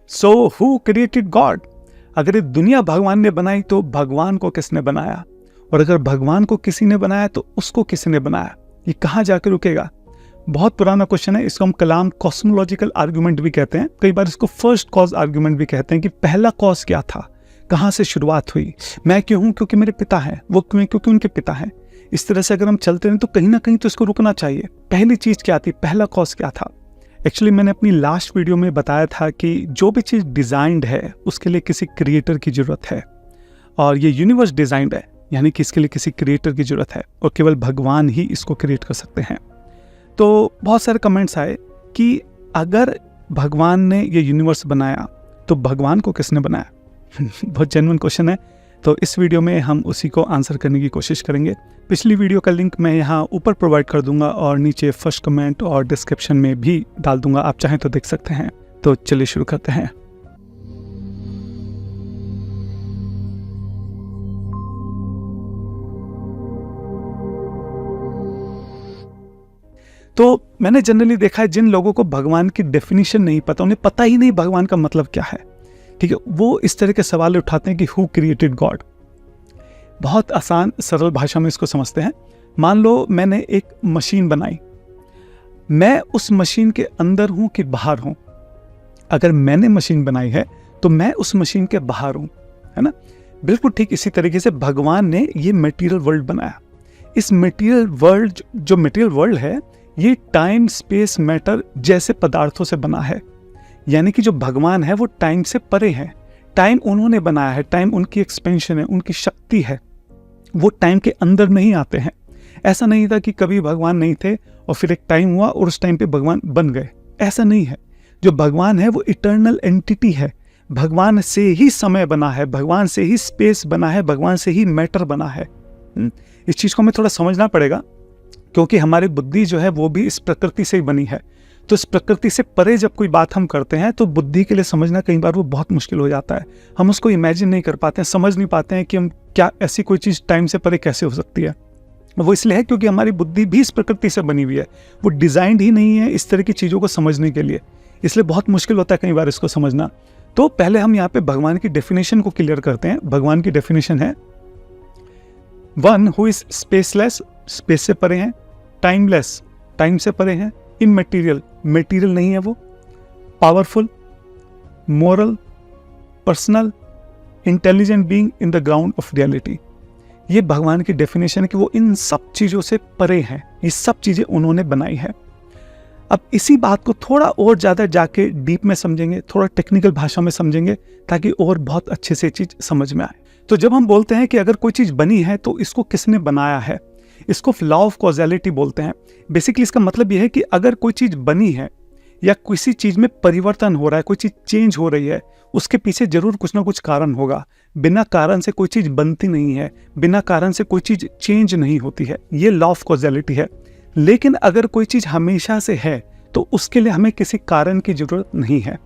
So who created God? अगर ये दुनिया भगवान ने बनाई तो भगवान को किसने बनाया? और अगर भगवान को किसी ने बनाया तो उसको किसने बनाया? ये कहाँ जाकर रुकेगा? बहुत पुराना क्वेश्चन है। इसको हम कलाम कॉस्मोलॉजिकल आर्ग्यूमेंट भी कहते हैं, कई बार इसको फर्स्ट कॉज आर्ग्यूमेंट भी कहते हैं कि पहला कॉज क्या था, कहाँ से शुरुआत हुई। मैं क्यों हूँ? क्योंकि मेरे पिता हैं। वो क्यों? क्योंकि उनके पिता हैं। इस तरह से अगर हम चलते रहें तो कहीं ना कहीं तो इसको रुकना चाहिए। पहली चीज क्या थी? पहला कॉज क्या था? एक्चुअली मैंने अपनी लास्ट वीडियो में बताया था कि जो भी चीज डिजाइंड है उसके लिए किसी क्रिएटर की जरूरत है, और ये यूनिवर्स डिजाइंड है, यानी कि इसके लिए किसी क्रिएटर की जरूरत है, और केवल भगवान ही इसको क्रिएट कर सकते हैं। तो बहुत सारे कमेंट्स आए कि अगर भगवान ने ये यूनिवर्स बनाया तो भगवान को किसने बनाया? बहुत जेन्युइन क्वेश्चन है। तो इस वीडियो में हम उसी को आंसर करने की कोशिश करेंगे। पिछली वीडियो का लिंक मैं यहाँ ऊपर प्रोवाइड कर दूंगा और नीचे फर्स्ट कमेंट और डिस्क्रिप्शन में भी डाल दूंगा, आप चाहें तो देख सकते हैं। तो चलिए शुरू करते हैं। तो मैंने जनरली देखा है जिन लोगों को भगवान की डेफिनेशन नहीं पता, उन्हें पता ही नहीं भगवान का मतलब क्या है, ठीक है, वो इस तरह के सवाल उठाते हैं कि हु क्रिएटेड गॉड। बहुत आसान सरल भाषा में इसको समझते हैं। मान लो मैंने एक मशीन बनाई, मैं उस मशीन के अंदर हूं कि बाहर हूं? अगर मैंने मशीन बनाई है तो मैं उस मशीन के बाहर हूं, है ना? बिल्कुल ठीक इसी तरीके से भगवान ने ये मटेरियल वर्ल्ड बनाया। इस मटेरियल वर्ल्ड, जो मटेरियल वर्ल्ड है, ये टाइम स्पेस मैटर जैसे पदार्थों से बना है। यानी कि जो भगवान है वो टाइम से परे है। टाइम उन्होंने बनाया है, टाइम उनकी एक्सपेंशन है, उनकी शक्ति है। वो टाइम के अंदर नहीं आते हैं। ऐसा नहीं था कि कभी भगवान नहीं थे और फिर एक टाइम हुआ और उस टाइम पे भगवान बन गए, ऐसा नहीं है। जो भगवान है वो इटर्नल एंटिटी है। भगवान से ही समय बना है, भगवान से ही स्पेस बना है, भगवान से ही मैटर बना है। इस चीज को हमें थोड़ा समझना पड़ेगा, क्योंकि हमारी बुद्धि जो है वो भी इस प्रकृति से ही बनी है। तो इस प्रकृति से परे जब कोई बात हम करते हैं तो बुद्धि के लिए समझना कई बार वो बहुत मुश्किल हो जाता है। हम उसको इमेजिन नहीं कर पाते हैं, समझ नहीं पाते हैं कि हम क्या ऐसी कोई चीज टाइम से परे कैसे हो सकती है। वो इसलिए है क्योंकि हमारी बुद्धि भी इस प्रकृति से बनी हुई है, वो डिजाइंड ही नहीं है इस तरह की चीजों को समझने के लिए। इसलिए बहुत मुश्किल होता है कई बार इसको समझना। तो पहले हम यहाँ पे भगवान की डेफिनेशन को क्लियर करते हैं। भगवान की डेफिनेशन है one who is spaceless, space से परे हैं, टाइमलेस, टाइम से परे हैं, इमटेरियल, मटेरियल नहीं है वो, powerful, moral, personal, intelligent being in the ground of reality. ये भगवान की डेफिनेशन है कि वो इन सब चीजों से परे हैं। ये सब चीजें उन्होंने बनाई है। अब इसी बात को थोड़ा और ज्यादा जाके डीप में समझेंगे, थोड़ा टेक्निकल भाषा में समझेंगे, ताकि और बहुत अच्छे से चीज समझ में आए। तो जब हम बोलते हैं कि अगर कोई चीज बनी है तो इसको किसने बनाया है, इसको लॉ ऑफ कॉजेलिटी बोलते हैं। बेसिकली इसका मतलब यह है कि अगर कोई चीज बनी है या किसी चीज में परिवर्तन हो रहा है, कोई चीज चेंज हो रही है, उसके पीछे जरूर कुछ ना कुछ कारण होगा। बिना कारण से कोई चीज बनती नहीं है, बिना कारण से कोई चीज चेंज नहीं होती है। ये लॉ ऑफ कॉजेलिटी है। लेकिन अगर कोई चीज हमेशा से है तो उसके लिए हमें किसी कारण की जरूरत नहीं है।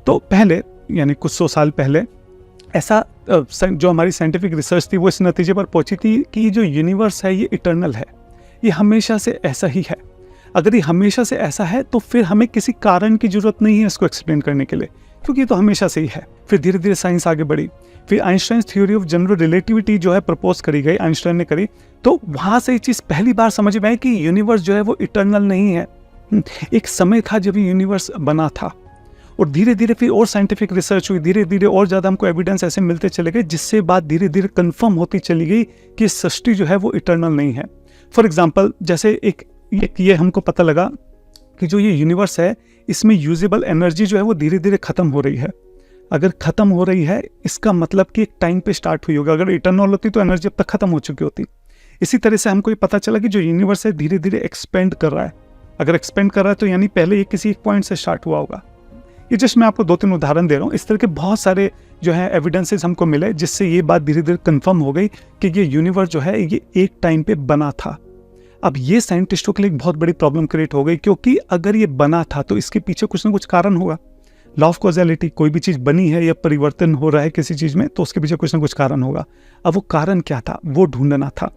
तो पहले, यानी कुछ 100 साल पहले, ऐसा जो हमारी साइंटिफिक रिसर्च थी वो इस नतीजे पर पहुंची थी कि जो यूनिवर्स है ये इटर्नल है, ये हमेशा से ऐसा ही है। अगर ये हमेशा से ऐसा है तो फिर हमें किसी कारण की जरूरत नहीं है इसको एक्सप्लेन करने के लिए, क्योंकि ये तो हमेशा से ही है। फिर धीरे धीरे साइंस आगे बढ़ी, फिर Einstein theory of general relativity जो है प्रपोज करी गई, आइंस्टाइन ने करी। तो वहां से ये चीज पहली बार समझ में आई कि यूनिवर्स जो है वो इटर्नल नहीं है। एक समय था जब ये यूनिवर्स बना था, और धीरे धीरे फिर और साइंटिफिक रिसर्च हुई, धीरे धीरे और ज़्यादा हमको एविडेंस ऐसे मिलते चले गए, जिससे बात धीरे धीरे कंफर्म होती चली गई कि सृष्टि जो है वो इटर्नल नहीं है। फॉर एग्जांपल, जैसे एक ये हमको पता लगा कि जो ये यूनिवर्स है इसमें यूजेबल एनर्जी जो है वो धीरे धीरे खत्म हो रही है। अगर खत्म हो रही है इसका मतलब कि एक टाइम पे स्टार्ट हुई होगी। अगर इटर्नल होती तो एनर्जी अब तक खत्म हो चुकी होती। इसी तरह से हमको ये पता चला कि जो यूनिवर्स है धीरे धीरे एक्सपेंड कर रहा है। अगर एक्सपेंड कर रहा है तो यानी पहले ये किसी एक पॉइंट से स्टार्ट हुआ होगा। ये जस्ट मैं आपको 2-3 उदाहरण दे रहा हूँ। इस तरह के बहुत सारे जो है एविडेंसेस हमको मिले, जिससे ये बात धीरे धीरे कंफर्म हो गई कि ये यूनिवर्स जो है ये एक टाइम पे बना था। अब ये साइंटिस्टों के लिए एक बहुत बड़ी प्रॉब्लम क्रिएट हो गई, क्योंकि अगर ये बना था तो इसके पीछे कुछ ना कुछ कारण होगा। लॉ ऑफ कॉजेलिटी, कोई भी चीज बनी है या परिवर्तन हो रहा है किसी चीज में तो उसके पीछे कुछ ना कुछ कारण होगा। अब वो कारण क्या था वो ढूंढना था।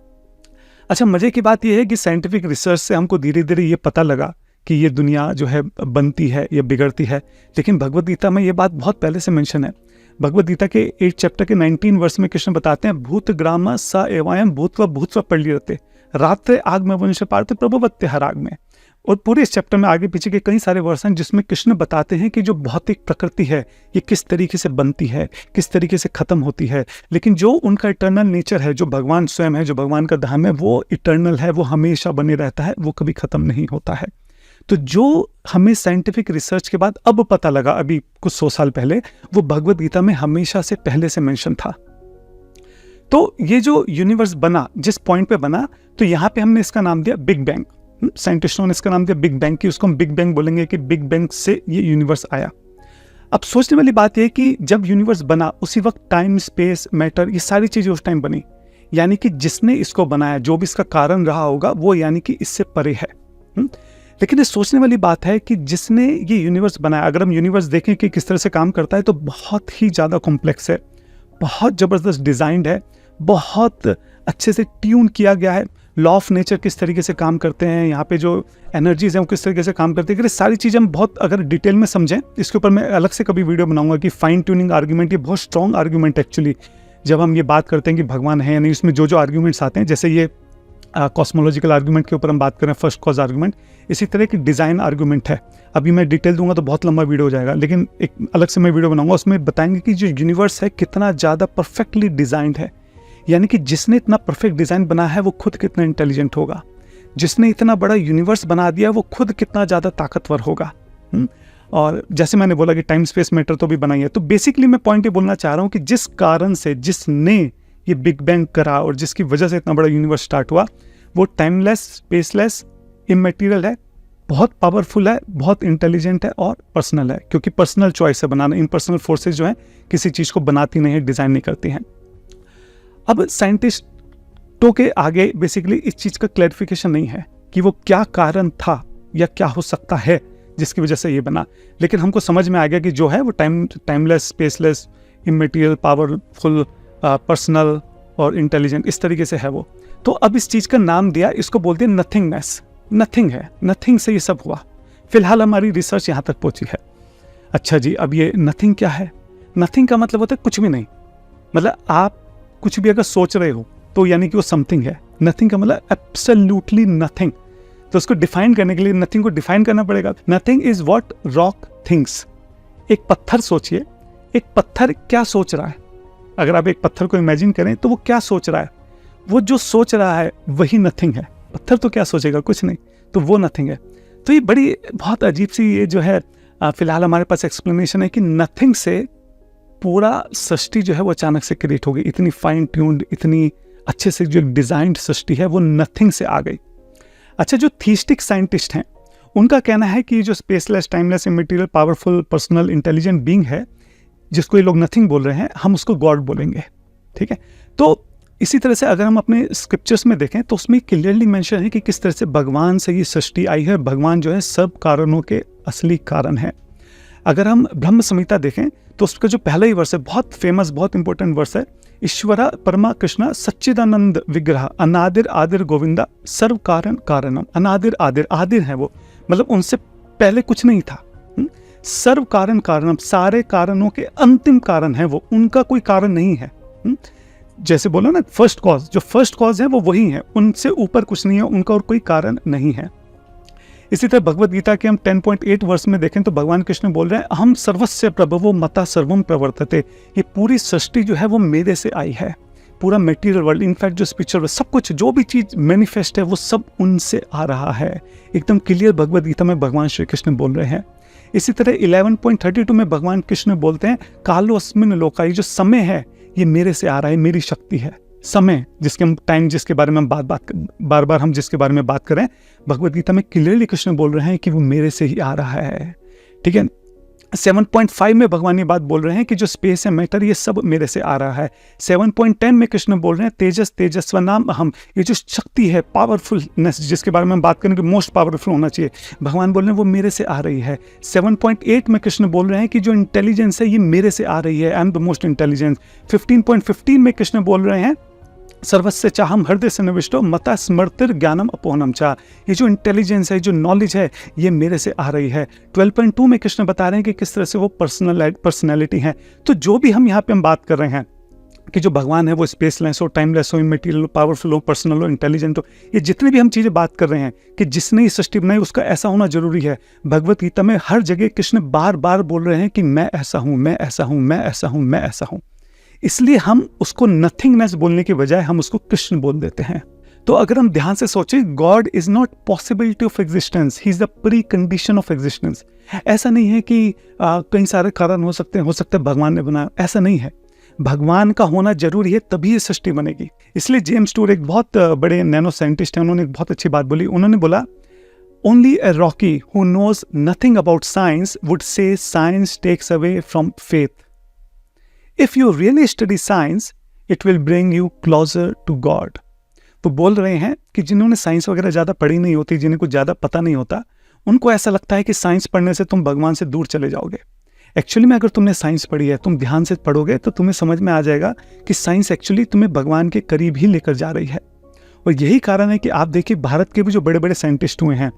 अच्छा, मजे की बात यह है कि साइंटिफिक रिसर्च से हमको धीरे धीरे ये पता लगा कि ये दुनिया जो है बनती है या बिगड़ती है, लेकिन भगवद गीता में ये बात बहुत पहले से मेंशन है। भगवद गीता के 8 चैप्टर के 19 वर्ष में कृष्ण बताते हैं, भूत ग्राम स एवायम भूतव भूतव पल्लीरते रात्रे आग में वंश पार्थ प्रभुवत्य हर आग में। और पूरे इस चैप्टर में आगे पीछे के कई सारे वर्ष हैं जिसमें कृष्ण बताते हैं कि जो भौतिक प्रकृति है ये किस तरीके से बनती है, किस तरीके से खत्म होती है, लेकिन जो उनका इटर्नल नेचर है, जो भगवान स्वयं है, जो भगवान का धाम है, वो इटर्नल है, वो हमेशा बने रहता है, वो कभी खत्म नहीं होता है। तो जो हमें साइंटिफिक रिसर्च के बाद अब पता लगा, अभी कुछ 100 साल पहले, वो भगवद गीता में हमेशा से पहले से मेंशन था। तो ये जो यूनिवर्स बना, जिस पॉइंट पे बना, तो यहाँ पे हमने इसका नाम दिया बिग बैंग। साइंटिस्टों ने इसका नाम दिया बिग बैंग, कि उसको हम बिग बैंग बोलेंगे कि बिग बैंग से ये यूनिवर्स आया। अब सोचने वाली बात यह कि जब यूनिवर्स बना उसी वक्त टाइम, स्पेस, मैटर, ये सारी चीजें उस टाइम बनी, यानी कि जिसने इसको बनाया, जो भी इसका कारण रहा होगा, वो यानी कि इससे परे है। लेकिन ये सोचने वाली बात है कि जिसने ये यूनिवर्स बनाया, अगर हम यूनिवर्स देखें कि किस तरह से काम करता है, तो बहुत ही ज़्यादा कॉम्प्लेक्स है, बहुत ज़बरदस्त डिज़ाइंड है, बहुत अच्छे से ट्यून किया गया है। लॉ ऑफ नेचर किस तरीके से काम करते हैं, यहाँ पे जो एनर्जीज हैं वो किस तरीके से काम करते हैं, सारी चीज़ें हम बहुत अगर डिटेल में समझें, इसके ऊपर मैं अलग से कभी वीडियो बनाऊंगा कि फाइन ट्यूनिंग आर्ग्यूमेंट, ये बहुत स्ट्रॉन्ग आर्ग्यूमेंट एक्चुअली, जब हम ये बात करते हैं कि भगवान है या नहीं, उसमें जो आर्ग्यूमेंट्स आते हैं, जैसे ये कॉस्मोलॉजिकल आर्गूमेंट के ऊपर हम बात करें, फर्स्ट कॉज आर्गूमेंट, इसी तरह की डिज़ाइन आर्गूमेंट है। अभी मैं डिटेल दूंगा तो बहुत लंबा वीडियो हो जाएगा, लेकिन एक अलग से मैं वीडियो बनाऊंगा, उसमें बताएंगे कि जो यूनिवर्स है कितना ज़्यादा परफेक्टली डिज़ाइंड है, यानी कि जिसने इतना परफेक्ट डिज़ाइन बनाया है वो खुद कितना इंटेलिजेंट होगा, जिसने इतना बड़ा यूनिवर्स बना दिया वो खुद कितना ज़्यादा ताकतवर होगा। और जैसे मैंने बोला कि टाइम स्पेस मैटर तो भी बनाई है। तो बेसिकली मैं पॉइंट ये बोलना चाह रहा हूँ कि जिस कारण से, जिसने ये बिग बैंग करा और जिसकी वजह से इतना बड़ा यूनिवर्स स्टार्ट हुआ, वो टाइमलेस, स्पेसलेस, इमैटेरियल है, बहुत पावरफुल है, बहुत इंटेलिजेंट है और पर्सनल है, क्योंकि पर्सनल चॉइस है बनाना। इम्पर्सनल फोर्सेज जो हैं किसी चीज़ को बनाती नहीं है, डिज़ाइन नहीं करती हैं। अब साइंटिस्टों के आगे बेसिकली इस चीज़ का क्लैरिफिकेशन नहीं है कि वो क्या कारण था या क्या हो सकता है जिसकी वजह से ये बना, लेकिन हमको समझ में आ गया कि जो है वो टाइमलेस, स्पेसलेस, इमैटेरियल, पावरफुल, पर्सनल और इंटेलिजेंट, इस तरीके से है वो। तो अब इस चीज़ का नाम दिया, इसको बोलते हैं नथिंगनेस। नथिंग है, नथिंग से ये सब हुआ। फिलहाल हमारी रिसर्च यहाँ तक पहुंची है। अच्छा जी, अब ये नथिंग क्या है? नथिंग का मतलब होता है कुछ भी नहीं, मतलब आप कुछ भी अगर सोच रहे हो तो यानी कि वो समथिंग है। नथिंग का मतलब एब्सोल्युटली नथिंग। तो उसको डिफाइन करने के लिए नथिंग को डिफाइन करना पड़ेगा। Nothing is what rock things. एक पत्थर सोचिए, एक पत्थर क्या सोच रहा है? अगर आप एक पत्थर को इमेजिन करें तो वो क्या सोच रहा है? वो जो सोच रहा है वही नथिंग है। पत्थर तो क्या सोचेगा? कुछ नहीं, तो वो नथिंग है। तो ये बड़ी बहुत अजीब सी ये जो है फिलहाल हमारे पास एक्सप्लेनेशन है कि नथिंग से पूरा सृष्टि जो है वो अचानक से क्रिएट हो गई। इतनी फाइन ट्यून्ड, इतनी अच्छे से जो डिजाइंड सृष्टि है वो नथिंग से आ गई। अच्छा, जो थीस्टिक साइंटिस्ट हैं उनका कहना है कि जो spaceless, timeless, इमैटेरियल, powerful, personal, intelligent being है, जिसको ये लोग नथिंग बोल रहे हैं, हम उसको गॉड बोलेंगे। ठीक है, तो इसी तरह से अगर हम अपने स्क्रिप्चर्स में देखें तो उसमें क्लियरली मेंशन है कि किस तरह से भगवान से ये सृष्टि आई है। भगवान जो है सब कारणों के असली कारण है। अगर हम ब्रह्म संहिता देखें तो उसका जो पहला ही वर्ष है, बहुत फेमस, बहुत इंपॉर्टेंट वर्ष है, ईश्वरा परमा कृष्ण सच्चिदानंद विग्रह अनादिर आदिर गोविंदा सर्व कारण कारणम। अनादिर आदिर, आदिर है वो, मतलब उनसे पहले कुछ नहीं था। सर्व कारण कारणम, सारे कारणों के अंतिम कारण है वो, उनका कोई कारण नहीं है। जैसे बोलो ना फर्स्ट कॉज, जो फर्स्ट कॉज है वो वही है, उनसे ऊपर कुछ नहीं है, उनका और कोई कारण नहीं है। इसी तरह भगवद गीता के हम 10.8 वर्ष में देखें तो भगवान कृष्ण बोल रहे हैं, हम सर्वस्य प्रभवो मता सर्वम प्रवर्तते। ये पूरी सृष्टि जो है वो मेरे से आई है, पूरा मटेरियल वर्ल्ड, इनफैक्ट जो स्पिरिचुअल सब कुछ, जो भी चीज मैनिफेस्ट है वो सब उनसे आ रहा है। एकदम क्लियर भगवद गीता में भगवान श्री कृष्ण बोल रहे हैं। इसी तरह 11.32 में भगवान कृष्ण बोलते हैं, कालो अस्मिन लोका, ये जो समय है ये मेरे से आ रहा है, मेरी शक्ति है। समय जिसके हम टाइम, जिसके बारे में हम बार बार हम जिसके बारे में बात करें, भगवद गीता में क्लियरली कृष्ण बोल रहे हैं कि वो मेरे से ही आ रहा है। ठीक है, 7.5 में भगवान ये बात बोल रहे हैं कि जो स्पेस है, मैटर, ये सब मेरे से आ रहा है। 7.10 में कृष्ण बोल रहे हैं, तेजस तेजस्व नाम अहम, ये जो शक्ति है, पावरफुलनेस जिसके बारे में हम बात करें कि मोस्ट पावरफुल होना चाहिए, भगवान बोल रहे हैं वो मेरे से आ रही है। 7.8 में कृष्ण बोल रहे हैं कि जो इंटेलिजेंस है ये मेरे से आ रही है, I am the most intelligent. 15.15 में कृष्ण बोल रहे हैं सर्वस्य चाहम हृदय से निविष्टो मता स्मृतिर ज्ञानम अपोहनम चा। ये जो इंटेलिजेंस है, जो नॉलेज है, ये मेरे से आ रही है। 12.2 में कृष्ण बता रहे हैं कि किस तरह से वो पर्सनैलिटी है। तो जो भी हम यहाँ पे हम बात कर रहे हैं कि जो भगवान है वो स्पेसलेस हो, टाइमलेस हो, इमैटेरियल हो, पावरफुल हो, पर्सनल हो, इंटेलिजेंट हो, ये जितने भी हम चीज़ें बात कर रहे हैं कि जिसने ये सृष्टि बनाई उसका ऐसा होना जरूरी है। भगवत गीता में हर जगह कृष्ण बार बार बोल रहे हैं कि मैं ऐसा हूँ, मैं ऐसा हूँ, मैं ऐसा हूँ, मैं ऐसा हूँ। इसलिए हम उसको नथिंगनेस बोलने के बजाय हम उसको कृष्ण बोल देते हैं। तो अगर हम ध्यान से सोचें, God is not possibility of existence, he is the pre condition of existence. ऐसा नहीं है कि कई सारे कारण हो सकते हैं भगवान ने बनाया, ऐसा नहीं है। भगवान का होना जरूरी है, तभी ये सृष्टि बनेगी। इसलिए जेम्स टूर एक बहुत बड़े नैनो साइंटिस्ट हैं, उन्होंने एक बहुत अच्छी बात बोली। उन्होंने बोला, only a rocky who knows nothing about science would say science takes away from faith. If you really study science it will bring you closer to God. तो बोल रहे हैं कि जिन्होंने साइंस वगैरह ज़्यादा पढ़ी नहीं होती, जिन्हें कुछ ज़्यादा पता नहीं होता, उनको ऐसा लगता है कि साइंस पढ़ने से तुम भगवान से दूर चले जाओगे। एक्चुअली में अगर तुमने साइंस पढ़ी है, तुम ध्यान से पढ़ोगे तो तुम्हें समझ में आ जाएगा कि साइंस एक्चुअली तुम्हें भगवान के करीब ही लेकर जा रही है। और यही कारण है कि आप देखिए, भारत के भी जो बड़े बड़े साइंटिस्ट हुए हैं,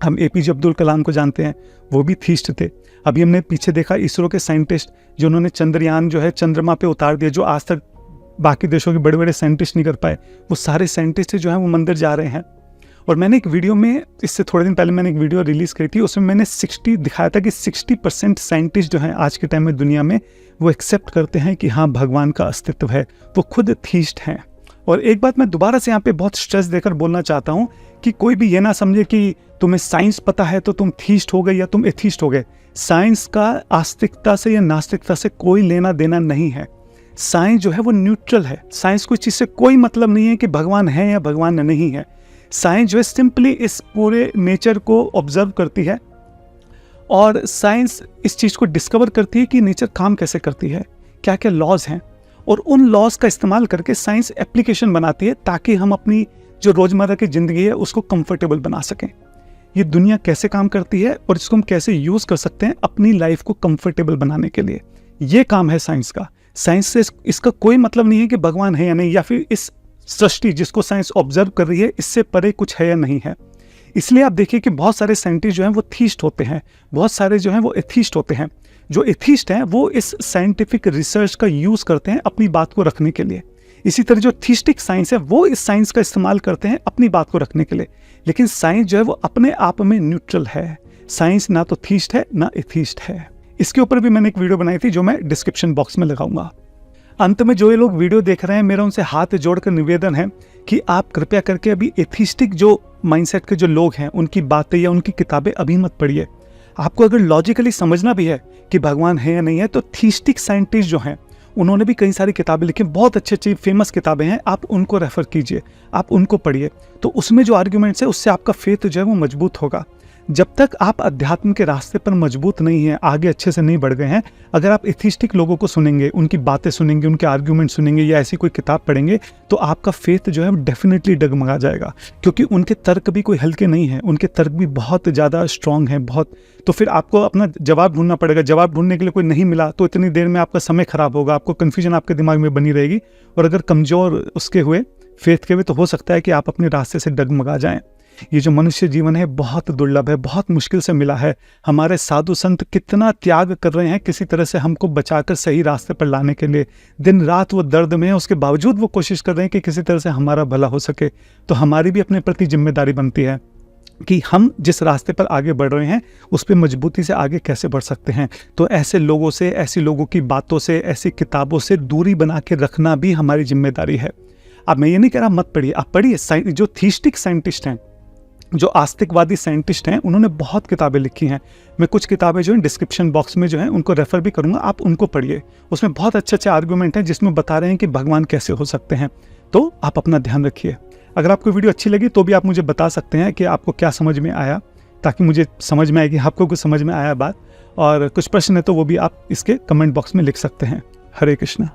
हम एपीजे अब्दुल कलाम को जानते हैं, वो भी थीस्ट थे। अभी हमने पीछे देखा इसरो के साइंटिस्ट जो उन्होंने चंद्रयान जो है चंद्रमा पे उतार दिया, जो आज तक बाकी देशों के बड़े बड़े साइंटिस्ट नहीं कर पाए, वो सारे साइंटिस्ट जो हैं वो मंदिर जा रहे हैं। और मैंने एक वीडियो में, इससे थोड़े दिन पहले मैंने एक वीडियो रिलीज़ करी थी, उसमें मैंने 60 दिखाया था कि 60% साइंटिस्ट जो हैं आज के टाइम में दुनिया में, वो एक्सेप्ट करते हैं कि हाँ भगवान का अस्तित्व है, वो खुद थीस्ट हैं। और एक बात मैं दोबारा से यहाँ पे बहुत स्ट्रेस देकर बोलना चाहता हूँ कि कोई भी ये ना समझे कि तुम्हें साइंस पता है तो तुम थीस्ट हो गए या तुम एथीस्ट हो गए। साइंस का आस्तिकता से या नास्तिकता से कोई लेना देना नहीं है। साइंस जो है वो न्यूट्रल है। साइंस को इस चीज़ से कोई मतलब नहीं है कि भगवान है या भगवान नहीं है। साइंस जो है सिंपली इस पूरे नेचर को ऑब्जर्व करती है, और साइंस इस चीज़ को डिस्कवर करती है कि नेचर काम कैसे करती है, क्या क्या लॉज हैं, और उन लॉज का इस्तेमाल करके साइंस एप्लीकेशन बनाती है ताकि हम अपनी जो रोज़मर्रा की ज़िंदगी है उसको कंफर्टेबल बना सकें। ये दुनिया कैसे काम करती है और इसको हम कैसे यूज़ कर सकते हैं अपनी लाइफ को कंफर्टेबल बनाने के लिए, ये काम है साइंस का। साइंस से इसका कोई मतलब नहीं है कि भगवान है या नहीं, या फिर इस सृष्टि जिसको साइंस ऑब्जर्व कर रही है इससे परे कुछ है या नहीं है। इसलिए आप देखिए कि बहुत सारे साइंटिस्ट जो हैं वो थीस्ट होते हैं, बहुत सारे जो हैं वो एथीस्ट होते हैं। जो एथीस्ट हैं वो इस साइंटिफिक रिसर्च का यूज़ करते हैं अपनी बात को रखने के लिए। इसी तरह जो थीस्टिक साइंस है वो इस साइंस का इस्तेमाल करते हैं अपनी बात को रखने के लिए। लेकिन साइंस जो है वो अपने आप में न्यूट्रल है। साइंस ना तो थीस्ट है ना एथीस्ट है। इसके ऊपर भी मैंने एक वीडियो बनाई थी जो मैं डिस्क्रिप्शन बॉक्स में लगाऊंगा। अंत में जो ये लोग वीडियो देख रहे हैं, मेरा उनसे हाथ जोड़कर निवेदन है कि आप कृपया करके अभी एथीस्टिक जो माइंडसेट के जो लोग हैं उनकी बातें या उनकी किताबें अभी मत पढ़िए। आपको अगर लॉजिकली समझना भी है कि भगवान है या नहीं है, तो थीस्टिक साइंटिस्ट जो हैं उन्होंने भी कई सारी किताबें लिखी, बहुत अच्छी अच्छी फेमस किताबें हैं, आप उनको रेफर कीजिए, आप उनको पढ़िए। तो उसमें जो आर्ग्यूमेंट्स है उससे आपका फेथ जो है वो मजबूत होगा। जब तक आप अध्यात्म के रास्ते पर मजबूत नहीं हैं, आगे अच्छे से नहीं बढ़ गए हैं, अगर आप एथीस्टिक लोगों को सुनेंगे, उनकी बातें सुनेंगे, उनके आर्ग्यूमेंट सुनेंगे या ऐसी कोई किताब पढ़ेंगे, तो आपका फेथ जो है वो डेफिनेटली डगमगा जाएगा। क्योंकि उनके तर्क भी कोई हल्के नहीं है, उनके तर्क भी बहुत ज़्यादा स्ट्रांग हैं, बहुत। तो फिर आपको अपना जवाब ढूंढना पड़ेगा। जवाब ढूंढने के लिए कोई नहीं मिला तो इतनी देर में आपका समय खराब होगा, आपको कन्फ्यूजन आपके दिमाग में बनी रहेगी। और अगर कमज़ोर उसके हुए, फेथ के हुए, तो हो सकता है कि आप अपने रास्ते से डगमगा जाएं। ये जो मनुष्य जीवन है बहुत दुर्लभ है, बहुत मुश्किल से मिला है। हमारे साधु संत कितना त्याग कर रहे हैं किसी तरह से हमको बचाकर सही रास्ते पर लाने के लिए। दिन रात वो दर्द में है, उसके बावजूद वो कोशिश कर रहे हैं कि किसी तरह से हमारा भला हो सके। तो हमारी भी अपने प्रति जिम्मेदारी बनती है कि हम जिस रास्ते पर आगे बढ़ रहे हैं उस पर मजबूती से आगे कैसे बढ़ सकते हैं। तो ऐसे लोगों से, ऐसी लोगों की बातों से, ऐसी किताबों से दूरी बना के रखना भी हमारी जिम्मेदारी है। अब मैं ये नहीं कह रहा मत पढ़िए, आप पढ़िए। जो थीस्टिक साइंटिस्ट हैं, जो आस्तिकवादी साइंटिस्ट हैं, उन्होंने बहुत किताबें लिखी हैं। मैं कुछ किताबें जो हैं डिस्क्रिप्शन बॉक्स में जो हैं उनको रेफर भी करूंगा, आप उनको पढ़िए। उसमें बहुत अच्छे अच्छे आर्गूमेंट हैं जिसमें बता रहे हैं कि भगवान कैसे हो सकते हैं। तो आप अपना ध्यान रखिए। अगर आपको वीडियो अच्छी लगी तो भी आप मुझे बता सकते हैं कि आपको क्या समझ में आया, ताकि मुझे समझ में आए कि आपको कुछ समझ में आया बात। और कुछ प्रश्न है तो वो भी आप इसके कमेंट बॉक्स में लिख सकते हैं। हरे कृष्णा।